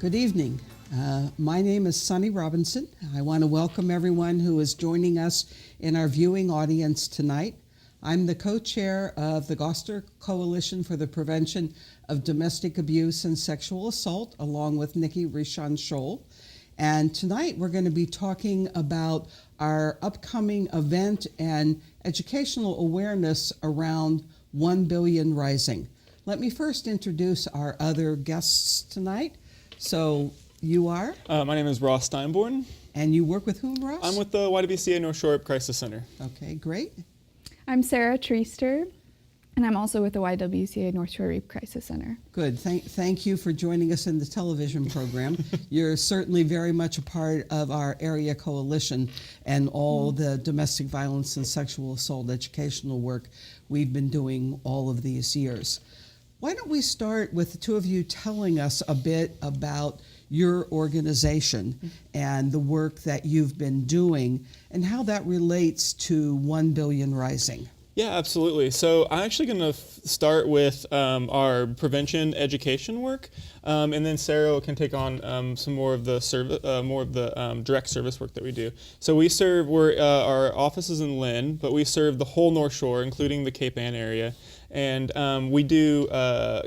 Good evening. My name is Sunny Robinson. I want to welcome everyone who is joining us in our viewing audience tonight. I'm the co-chair of the Gloucester Coalition for the Prevention of Domestic Abuse and Sexual Assault, along with Nikki Rishon Scholl. And tonight we're going to be talking about our upcoming event and educational awareness around 1 Billion Rising. Let me first introduce our other guests tonight. So you are? My name is Ross Steinborn. And you work with whom, Ross? I'm with the YWCA North Shore Crisis Center. Okay, great. I'm Sarah Treaster, and I'm also with the YWCA North Shore Rape Crisis Center. Good. Thank you for joining us in the television program. You're certainly very much a part of our area coalition and all the domestic violence and sexual assault educational work we've been doing all of these years. Why don't we start with the two of you telling us a bit about your organization and the work that you've been doing and how that relates to 1 Billion Rising. Yeah, absolutely. So I'm actually going to start with our prevention education work, and then Sarah can take on some more of the direct service work that we do. So our office is in Lynn, but we serve the whole North Shore, including the Cape Ann area. And we do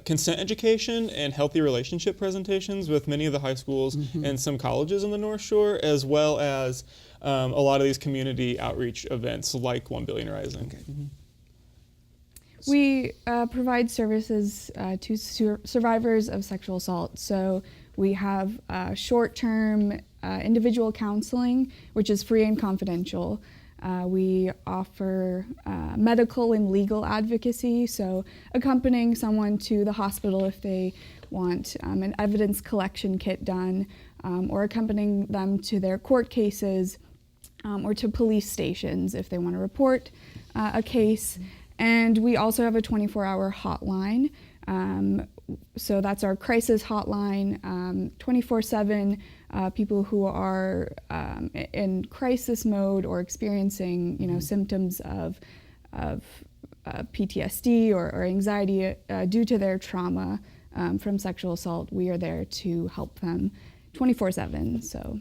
consent education and healthy relationship presentations with many of the high schools and some colleges in the North Shore, as well as a lot of these community outreach events like 1 Billion Rising. Okay. We provide services to survivors of sexual assault. So we have short-term individual counseling, which is free and confidential. We offer medical and legal advocacy, so accompanying someone to the hospital if they want an evidence collection kit done, or accompanying them to their court cases, or to police stations if they want to report a case. And we also have a 24-hour hotline. So that's our crisis hotline, 24/7. People who are in crisis mode or experiencing, symptoms of PTSD or anxiety due to their trauma from sexual assault, we are there to help them 24/7. So.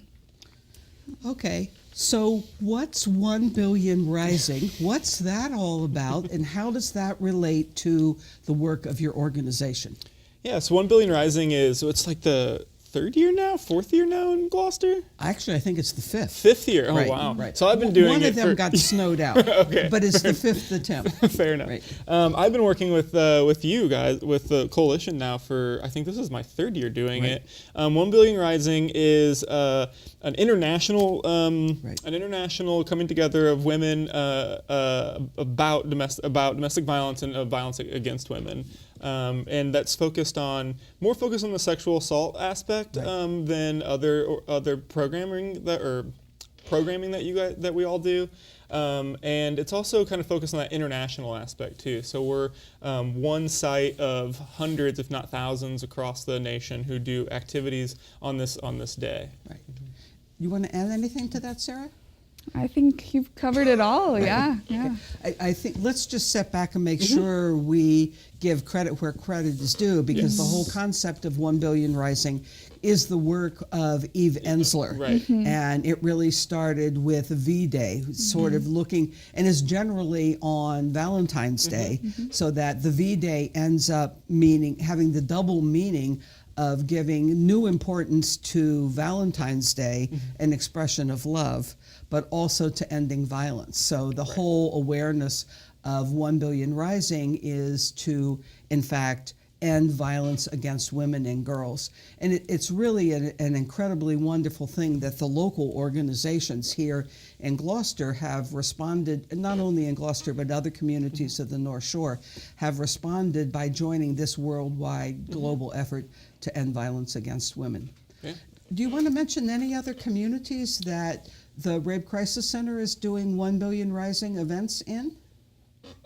Okay, so what's 1 Billion Rising? What's that all about, and how does that relate to the work of your organization? Yeah, so 1 Billion Rising it's like the fourth year now in Gloucester? Actually, I think it's the fifth. Fifth year, oh Right, wow. right. So I've been doing One it of them got snowed out, Okay, but it's the fifth attempt. Fair enough. Right. I've been working with you guys, with the coalition now for, I think this is my third year doing Right. it. 1 Billion Rising is an international coming together of women about domestic violence and violence against women. And that's more focused on the sexual assault aspect than other programming that we all do. And it's also kind of focused on that international aspect too. So we're one site of hundreds, if not thousands, across the nation who do activities on this day. Right. You want to add anything to that, Sarah? I think you've covered it all, yeah. I think let's just step back and make sure we give credit where credit is due, because the whole concept of 1 Billion Rising is the work of Eve Ensler. Right. And it really started with V-Day, sort of looking, and is generally on Valentine's Day, so that the V-Day ends up having the double meaning of giving new importance to Valentine's Day, an expression of love, but also to ending violence. So the whole awareness of 1 Billion Rising is to, in fact, end violence against women and girls. And it's really an incredibly wonderful thing that the local organizations here in Gloucester have responded, not only in Gloucester, but other communities of the North Shore, have responded by joining this worldwide global effort to end violence against women. Yeah. Do you want to mention any other communities that the Rape Crisis Center is doing 1 Billion Rising events in?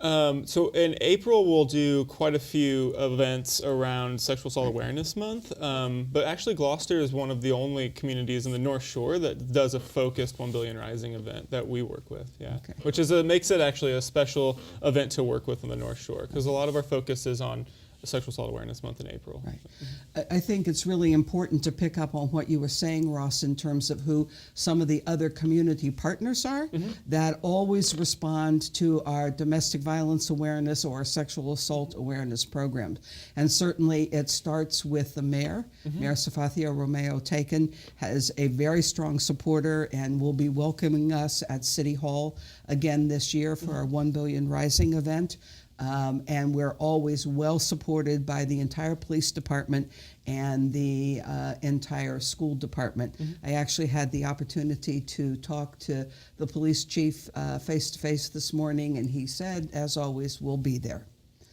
So in April, we'll do quite a few events around Sexual Assault Awareness Month, but actually Gloucester is one of the only communities in the North Shore that does a focused 1 Billion Rising event that we work with, Okay. which makes it actually a special event to work with in the North Shore, because a lot of our focus is on Sexual Assault Awareness Month in April. Right. I think it's really important to pick up on what you were saying, Ross, in terms of who some of the other community partners are that always respond to our domestic violence awareness or sexual assault awareness programs. And certainly it starts with the mayor. Mayor Safathia Romeo Taken has a very strong supporter and will be welcoming us at City Hall again this year for our 1 Billion Rising event. And we're always well supported by the entire police department and the entire school department. I actually had the opportunity to talk to the police chief face to face this morning, and he said, as always, we'll be there.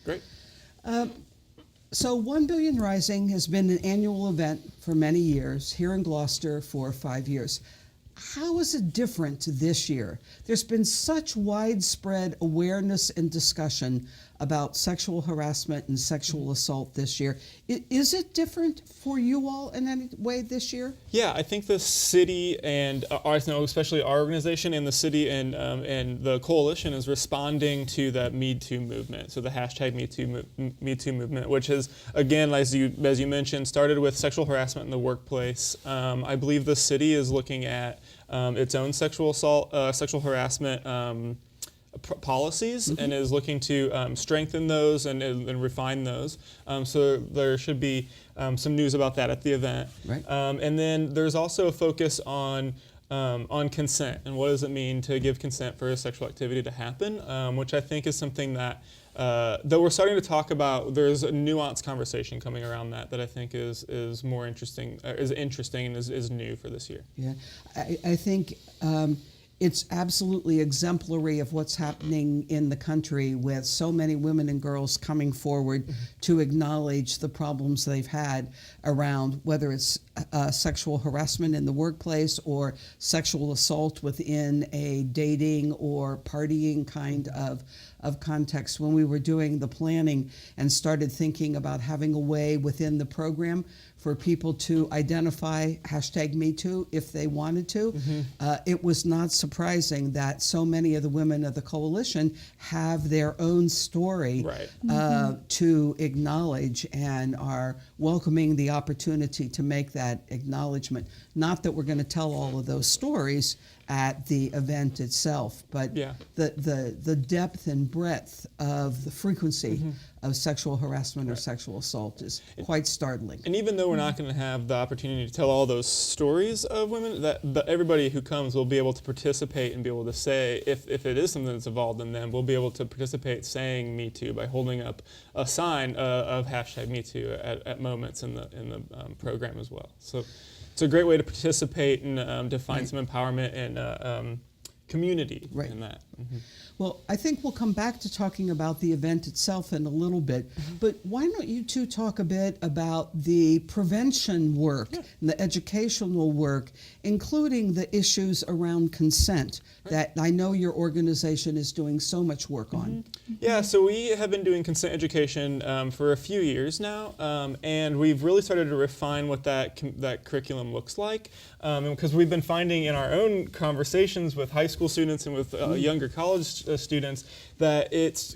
Great. So 1 Billion Rising has been an annual event for many years here in Gloucester for 5 years. How is it different this year? There's been such widespread awareness and discussion about sexual harassment and sexual assault this year. Is it different for you all in any way this year? Yeah, I think the city and especially our organization and the city and the coalition is responding to that Me Too movement. So the hashtag Me Too movement, which is, again, as you mentioned, started with sexual harassment in the workplace. I believe the city is looking at its own sexual harassment policies and is looking to strengthen those and refine those. So there should be some news about that at the event. Right. And then there's also a focus on consent and what does it mean to give consent for a sexual activity to happen, which I think is something that we're starting to talk about. There's a nuanced conversation coming around that I think is more interesting, and is new for this year. Yeah, I think it's absolutely exemplary of what's happening in the country with so many women and girls coming forward to acknowledge the problems they've had around whether it's sexual harassment in the workplace or sexual assault within a dating or partying kind of context. When we were doing the planning and started thinking about having a way within the program for people to identify hashtag Me Too if they wanted to, it was not surprising that so many of the women of the coalition have their own story to acknowledge and are welcoming the opportunity to make that acknowledgement. Not that we're going to tell all of those stories at the event itself, but the depth and breadth of the frequency of sexual harassment or sexual assault is quite startling. And even though we're not going to have the opportunity to tell all those stories of women, but everybody who comes will be able to participate and be able to say, if it is something that's evolved in them, we'll be able to participate saying Me Too by holding up a sign of hashtag Me Too at moments in the program as well. So it's a great way to participate and to find some empowerment and community in that. Well, I think we'll come back to talking about the event itself in a little bit, but why don't you two talk a bit about the prevention work and the educational work, including the issues around consent that I know your organization is doing so much work on. Yeah, so we have been doing consent education for a few years now, and we've really started to refine what that curriculum looks like, because we've been finding in our own conversations with high school students and with younger college students that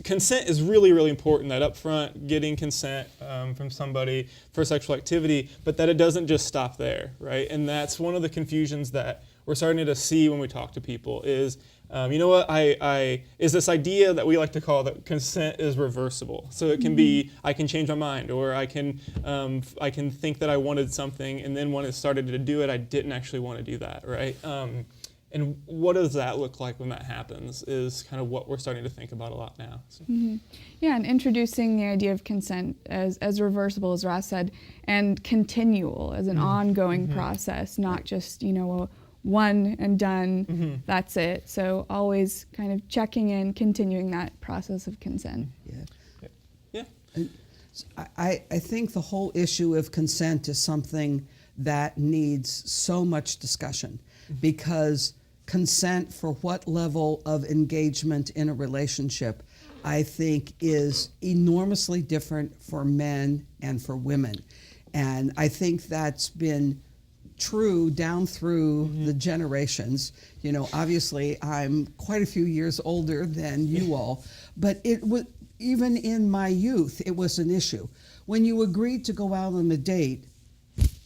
consent is really, really important, that up front getting consent from somebody for sexual activity, but that it doesn't just stop there, right? And that's one of the confusions that we're starting to see when we talk to people is, you know what, is this idea that we like to call that consent is reversible. So it can be, I can change my mind, or I can think that I wanted something, and then when I started to do it, I didn't actually want to do that, right? And what does that look like when that happens is kind of what we're starting to think about a lot now. So. Yeah, and introducing the idea of consent as reversible, as Ross said, and continual as an ongoing process, not just, a one and done, that's it. So always kind of checking in, continuing that process of consent. Yeah. I think the whole issue of consent is something that needs so much discussion because consent for what level of engagement in a relationship I think is enormously different for men and for women. And I think that's been true down through the generations. Obviously I'm quite a few years older than you all, but even in my youth, it was an issue. When you agreed to go out on a date,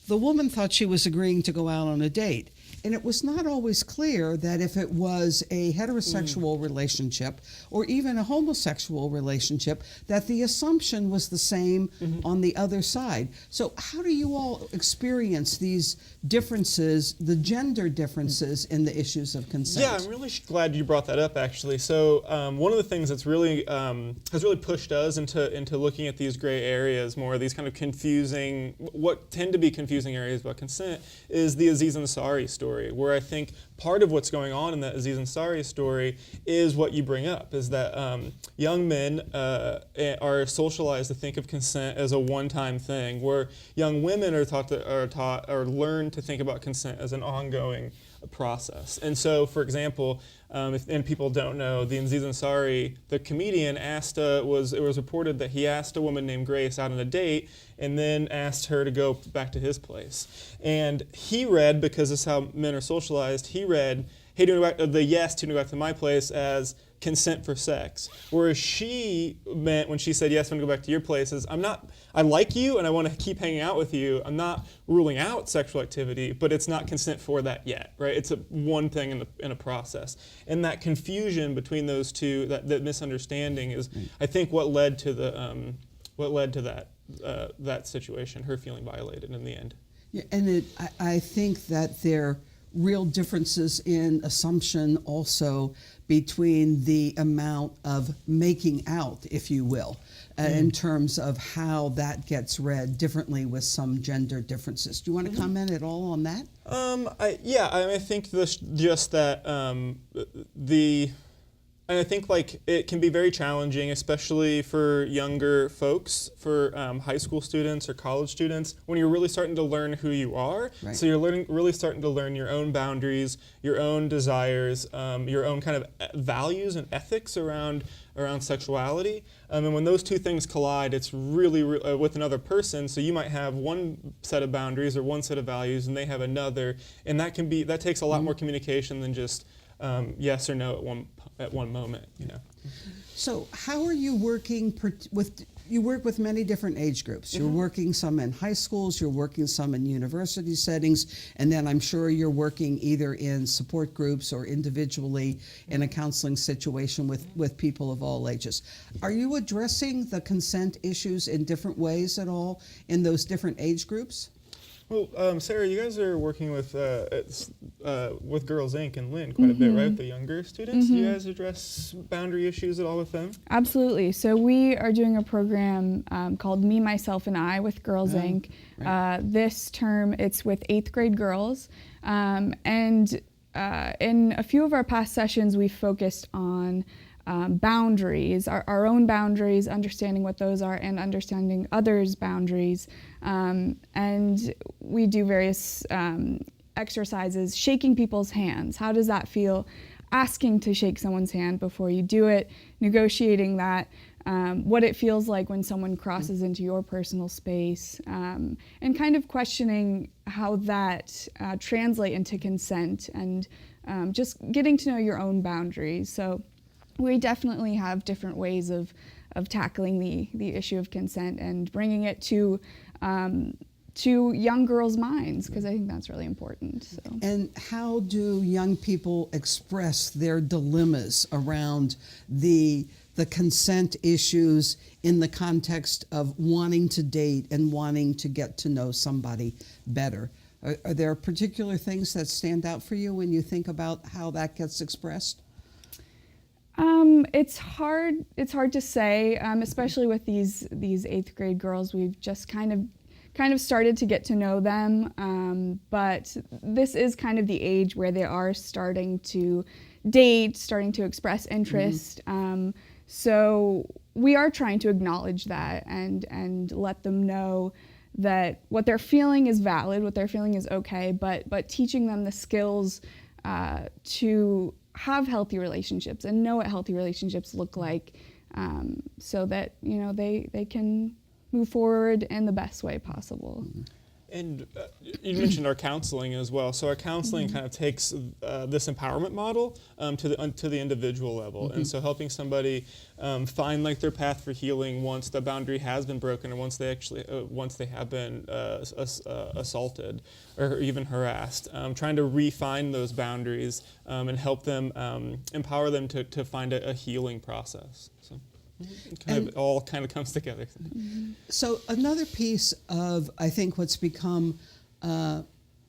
the woman thought she was agreeing to go out on a date. And it was not always clear that if it was a heterosexual relationship or even a homosexual relationship, that the assumption was the same on the other side. So how do you all experience these differences, the gender differences in the issues of consent? Yeah, I'm really glad you brought that up, actually. So one of the things that's really has really pushed us into looking at these gray areas more, these kind of confusing, what tend to be confusing areas about consent, is the Aziz Ansari story, where I think part of what's going on in that Aziz Ansari story is what you bring up, is that young men are socialized to think of consent as a one-time thing, where young women are taught or learn to think about consent as an ongoing process. And so, for example, and people don't know, the Aziz Ansari, the comedian, it was reported that he asked a woman named Grace out on a date and then asked her to go back to his place. And he read, because this is how men are socialized, he read, hey, do you want to go back, the yes to go back to my place as consent for sex. Whereas she meant, when she said yes, I'm going to go back to your place, is I like you and I want to keep hanging out with you. I'm not ruling out sexual activity, but it's not consent for that yet, right? It's one thing in a process. And that confusion between those two, that misunderstanding is, I think, what led to that situation, her feeling violated in the end. Yeah, and I think that there are real differences in assumption also between the amount of making out, if you will, in terms of how that gets read differently with some gender differences. Do you want to comment at all on that? I think and I think it can be very challenging, especially for younger folks, for high school students or college students, when you're really starting to learn who you are. Right. So you're really starting to learn your own boundaries, your own desires, your own kind of values and ethics around sexuality. And when those two things collide, it's really with another person. So you might have one set of boundaries or one set of values, and they have another, and that takes a lot more communication than just yes or no at one moment, you know. So how are you working with? You work with many different age groups. You're working some in high schools, you're working some in university settings, and then I'm sure you're working either in support groups or individually in a counseling situation with people of all ages. Are you addressing the consent issues in different ways at all in those different age groups? Well, Sarah, you guys are working with Girls Inc. and Lynn quite a bit, right? With the younger students. Do you guys address boundary issues at all with them? Absolutely. So we are doing a program called Me, Myself, and I with Girls Inc. Right. This term, it's with 8th grade girls. And in a few of our past sessions, we focused on boundaries, our own boundaries, understanding what those are, and understanding others' boundaries. And we do various exercises, shaking people's hands. How does that feel? Asking to shake someone's hand before you do it, negotiating that, what it feels like when someone crosses into your personal space, and kind of questioning how that translate into consent, and just getting to know your own boundaries. So we definitely have different ways of tackling the issue of consent and bringing it to young girls' minds, because I think that's really important. So. And how do young people express their dilemmas around the consent issues in the context of wanting to date and wanting to get to know somebody better? Are there particular things that stand out for you when you think about how that gets expressed? It's hard to say, especially with these 8th grade girls. We've just kind of started to get to know them, but this is kind of the age where they are starting to date, starting to express interest. So we are trying to acknowledge that and let them know that what they're feeling is valid, what they're feeling is okay, but teaching them the skills to have healthy relationships and know what healthy relationships look like, so that they can move forward in the best way possible. And you mentioned our counseling as well. So our counseling kind of takes this empowerment model to the individual level, and so helping somebody find like their path for healing once the boundary has been broken, or once they have been assaulted or even harassed. Trying to refine those boundaries and help them empower them to find a healing process. So. It all kind of comes together. So another piece of, I think, what's become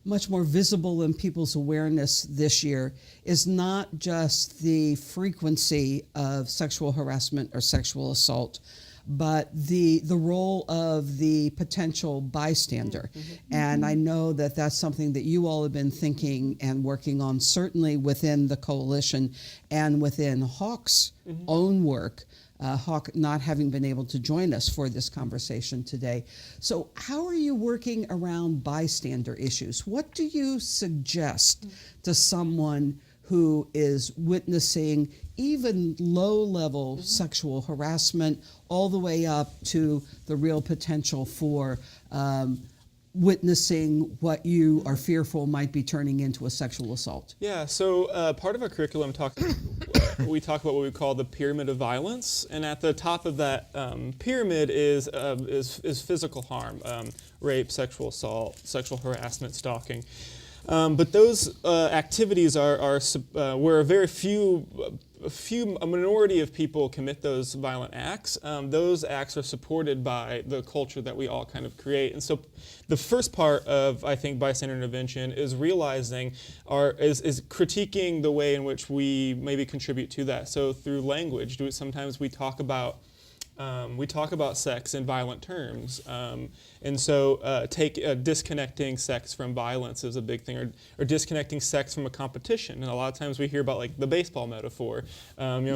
much more visible in people's awareness this year is not just the frequency of sexual harassment or sexual assault, but the role of the potential bystander. And I know that that's something that you all have been thinking and working on, certainly within the coalition and within Hawk's own work. Hawk not having been able to join us for this conversation today. So how are you working around bystander issues? What do you suggest to someone who is witnessing even low-level sexual harassment all the way up to the real potential for witnessing what you are fearful might be turning into a sexual assault? Yeah, so part of our curriculum we talk about what we call the pyramid of violence, and at the top of that pyramid is physical harm, rape, sexual assault, sexual harassment, stalking. But those activities are where a minority of people commit those violent acts. Those acts are supported by the culture that we all kind of create. And so the first part of, I think, bystander intervention is realizing is critiquing the way in which we maybe contribute to that. So through language, sometimes we talk about sex in violent terms, and so disconnecting sex from violence is a big thing, or disconnecting sex from a competition. And a lot of times we hear about like the baseball metaphor,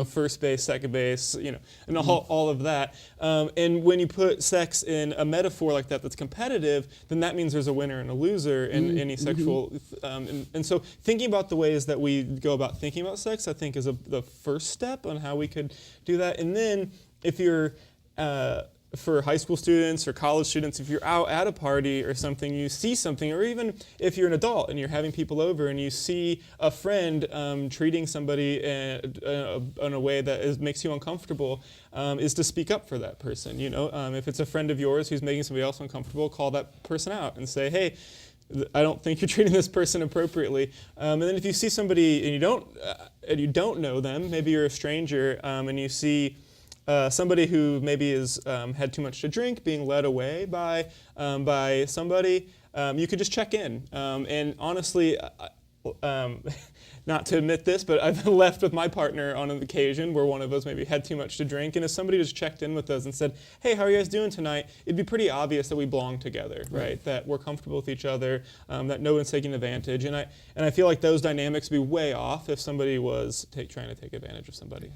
first base, second base, and all of that. And when you put sex in a metaphor like that that's competitive, then that means there's a winner and a loser in any sexual. And so thinking about the ways that we go about thinking about sex, I think, is the first step on how we could do that. And then if you're, for high school students or college students, if you're out at a party or something, you see something, or even if you're an adult and you're having people over and you see a friend treating somebody in a way that makes you uncomfortable, is to speak up for that person. If it's a friend of yours who's making somebody else uncomfortable, call that person out and say, hey, I don't think you're treating this person appropriately. And then if you see somebody and you don't know them, maybe you're a stranger, and you see somebody who maybe has had too much to drink being led away by somebody, you could just check in. And honestly, not to admit this, but I've been left with my partner on an occasion where one of us maybe had too much to drink, and if somebody just checked in with us and said, hey, how are you guys doing tonight? It'd be pretty obvious that we belong together, right? That we're comfortable with each other, that no one's taking advantage. And I feel like those dynamics would be way off if somebody was trying to take advantage of somebody.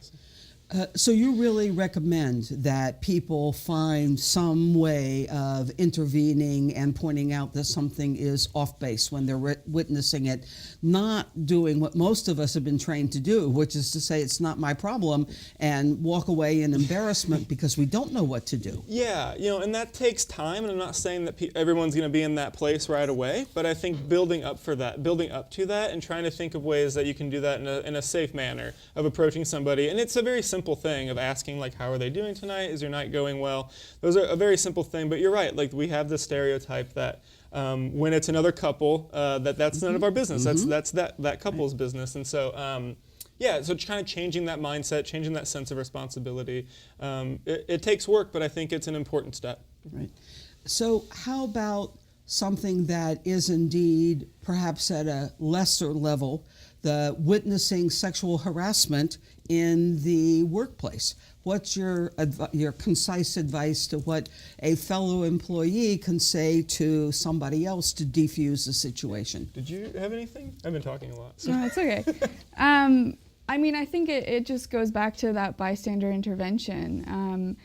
So you really recommend that people find some way of intervening and pointing out that something is off base when they're witnessing it, not doing what most of us have been trained to do, which is to say it's not my problem and walk away in embarrassment because we don't know what to do. Yeah, and that takes time, and I'm not saying that everyone's going to be in that place right away, but I think building up to that and trying to think of ways that you can do that in a safe manner of approaching somebody. And it's a very simple thing of asking, like, how are they doing tonight? Is your night going well? Those are a very simple thing, but you're right. Like, we have this stereotype that when it's another couple, that's none of our business. That's that couple's business. And so, so kind of changing that mindset, changing that sense of responsibility. It takes work, but I think it's an important step. Right. So how about something that is indeed perhaps at a lesser level, the witnessing sexual harassment in the workplace? What's your concise advice to what a fellow employee can say to somebody else to defuse the situation? Did you have anything? I've been talking a lot. So. No, it's okay. I think it just goes back to that bystander intervention.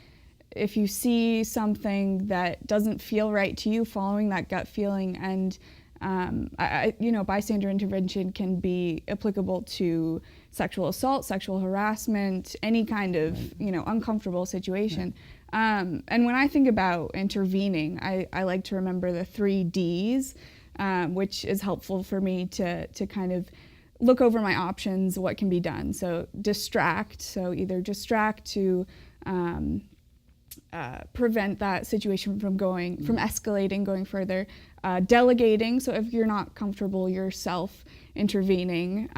If you see something that doesn't feel right to you, following that gut feeling, and bystander intervention can be applicable to sexual assault, sexual harassment, any kind of uncomfortable situation. And when I think about intervening, I like to remember the 3 Ds, which is helpful for me to kind of look over my options, what can be done. So distract, so either distract to prevent that situation from escalating, going further. Delegating, so if you're not comfortable yourself intervening,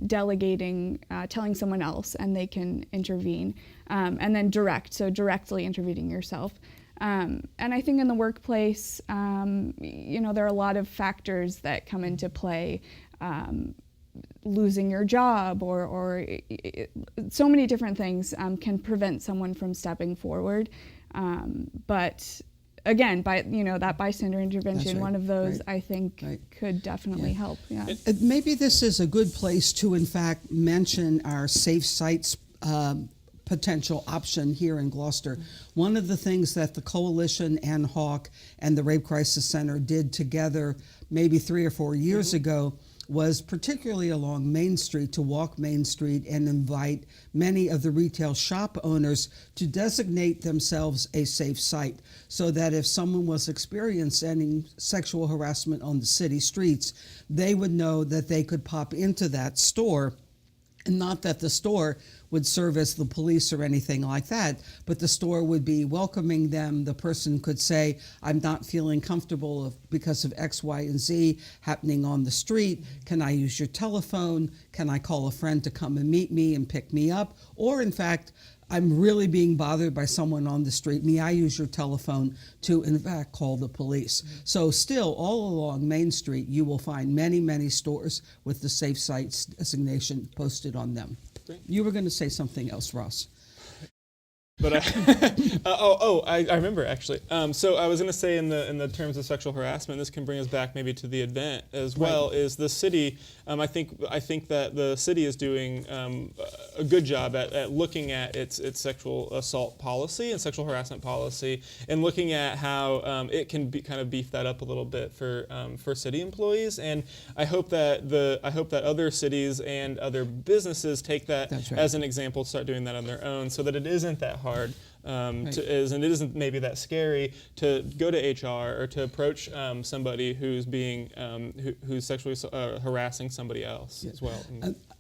delegating, telling someone else and they can intervene. And then direct, so directly intervening yourself. And I think in the workplace, there are a lot of factors that come into play. Losing your job or so many different things can prevent someone from stepping forward. But again, that bystander intervention, right, one of those right, I think right. could definitely help. Yeah. Maybe this is a good place to, in fact, mention our Safe Sites potential option here in Gloucester. One of the things that the Coalition and Hawk and the Rape Crisis Center did together maybe 3 or 4 years ago was particularly along Main Street, to walk Main Street and invite many of the retail shop owners to designate themselves a safe site, so that if someone was experiencing sexual harassment on the city streets, they would know that they could pop into that store. And not that the store would serve as the police or anything like that, but the store would be welcoming them. The person could say, I'm not feeling comfortable because of X, Y, and Z happening on the street. Can I use your telephone? Can I call a friend to come and meet me and pick me up? Or in fact, I'm really being bothered by someone on the street. May I use your telephone to, in fact, call the police? So still, all along Main Street, you will find many, many stores with the Safe Sites designation posted on them. Great. You were going to say something else, Ross. But I remember actually. So I was going to say in the terms of sexual harassment, this can bring us back maybe to the event as well. Is the city? I think that the city is doing a good job at looking at its sexual assault policy and sexual harassment policy, and looking at how it can kind of beef that up a little bit for city employees. And I hope that other cities and other businesses take that as an example, start doing that on their own, so that it isn't that hard. And it isn't maybe that scary to go to HR or to approach somebody who's being who's sexually harassing somebody else as well.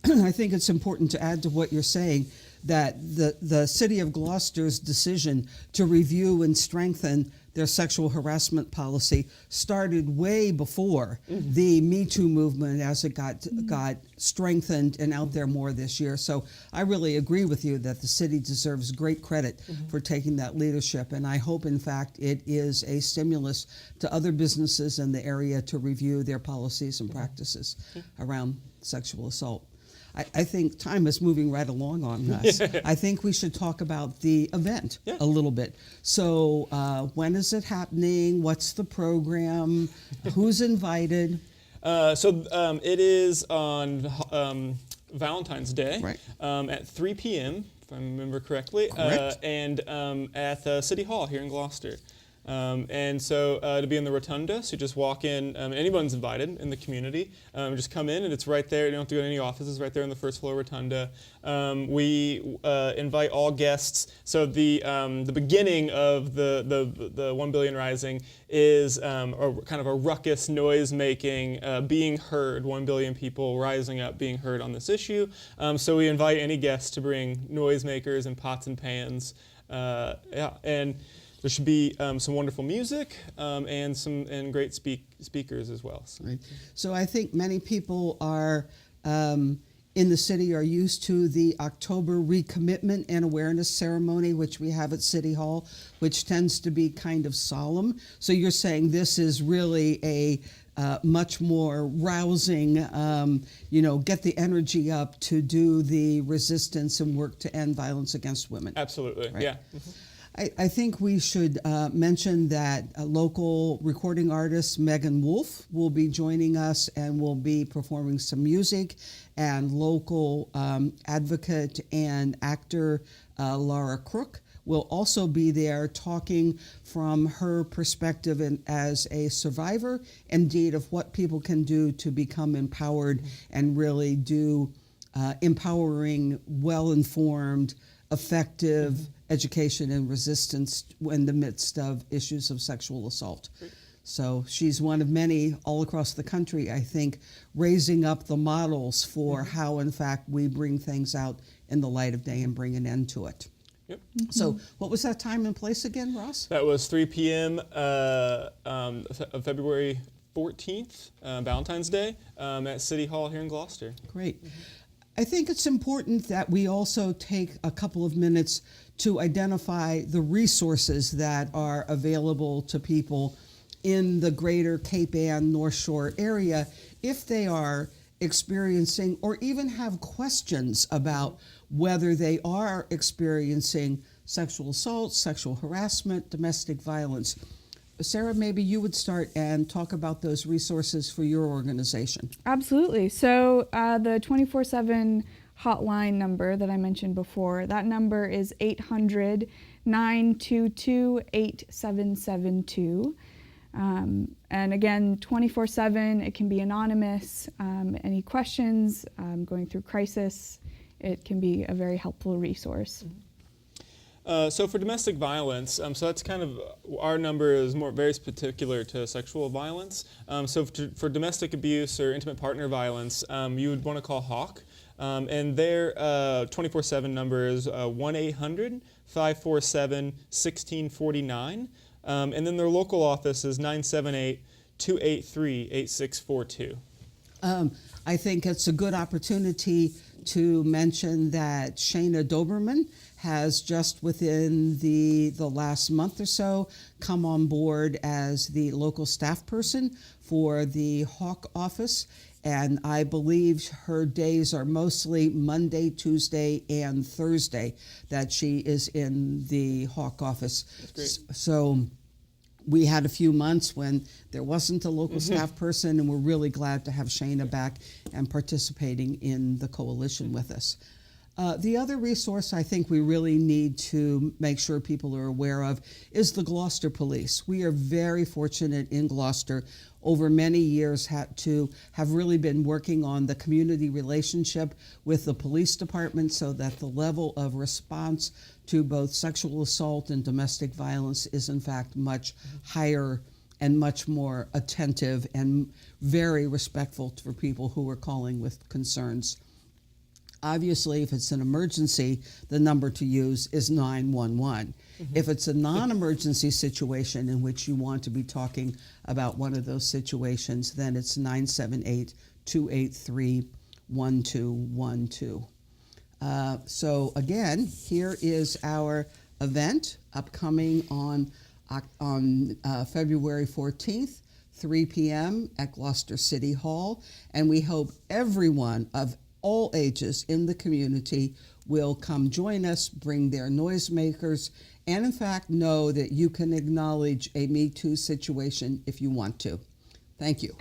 I think it's important to add to what you're saying that the City of Gloucester's decision to review and strengthen their sexual harassment policy started way before the Me Too movement, as it got strengthened and out there more this year. So I really agree with you that the city deserves great credit for taking that leadership, and I hope, in fact, it is a stimulus to other businesses in the area to review their policies and practices around sexual assault. I think time is moving right along on us. I think we should talk about the event a little bit. So when is it happening? What's the program? Who's invited? It is on Valentine's Day at 3 p.m., if I remember correctly, and at City Hall here in Gloucester. And so to be in the rotunda, so you just walk in, anyone's invited in the community, just come in and it's right there. You don't have to go to any offices, right there in the first floor rotunda. We invite all guests. So the beginning of the 1 Billion Rising is kind of a ruckus noise making, being heard, 1 billion people rising up, being heard on this issue. So we invite any guests to bring noisemakers and pots and pans. And there should be some wonderful music and great speakers as well. Right. So I think many people are in the city are used to the October recommitment and awareness ceremony, which we have at City Hall, which tends to be kind of solemn. So you're saying this is really a much more rousing, get the energy up to do the resistance and work to end violence against women. Absolutely, right? Yeah. I think we should mention that local recording artist Megan Wolf will be joining us and will be performing some music, and local advocate and actor Laura Crook will also be there talking from her perspective and as a survivor, indeed, of what people can do to become empowered and really do empowering, well-informed, effective education and resistance in the midst of issues of sexual assault. So she's one of many all across the country, I think, raising up the models for how, in fact, we bring things out in the light of day and bring an end to it. Yep. So what was that time and place again, Ross? That was 3 p.m. February 14th, Valentine's Day, at City Hall here in Gloucester. Great. I think it's important that we also take a couple of minutes to identify the resources that are available to people in the greater Cape Ann North Shore area if they are experiencing or even have questions about whether they are experiencing sexual assault, sexual harassment, domestic violence. Sarah, maybe you would start and talk about those resources for your organization. Absolutely. So the 24/7 hotline number that I mentioned before, that number is 800-922-8772. And again, 24/7, it can be anonymous. Any questions, going through crisis, it can be a very helpful resource. So for domestic violence, so that's kind of, our number is very particular to sexual violence. So for domestic abuse or intimate partner violence, you would want to call HAWK. And their 24/7 number is 1-800-547-1649. And then their local office is 978-283-8642. I think it's a good opportunity to mention that Shayna Doberman has just within the last month or so come on board as the local staff person for the Hawk office. And I believe her days are mostly Monday, Tuesday, and Thursday that she is in the Hawk office. That's great. So we had a few months when there wasn't a local staff person, and we're really glad to have Shayna back and participating in the coalition with us. The other resource I think we really need to make sure people are aware of is the Gloucester Police. We are very fortunate in Gloucester over many years to have really been working on the community relationship with the police department so that the level of response to both sexual assault and domestic violence is in fact much higher and much more attentive and very respectful for people who are calling with concerns. Obviously, if it's an emergency, the number to use is 911. If it's a non-emergency situation in which you want to be talking about one of those situations, then it's 978-283-1212. So again, here is our event upcoming on February 14th, 3 p.m. at Gloucester City Hall, and we hope everyone of all ages in the community will come join us, bring their noisemakers, and in fact know that you can acknowledge a Me Too situation if you want to. Thank you.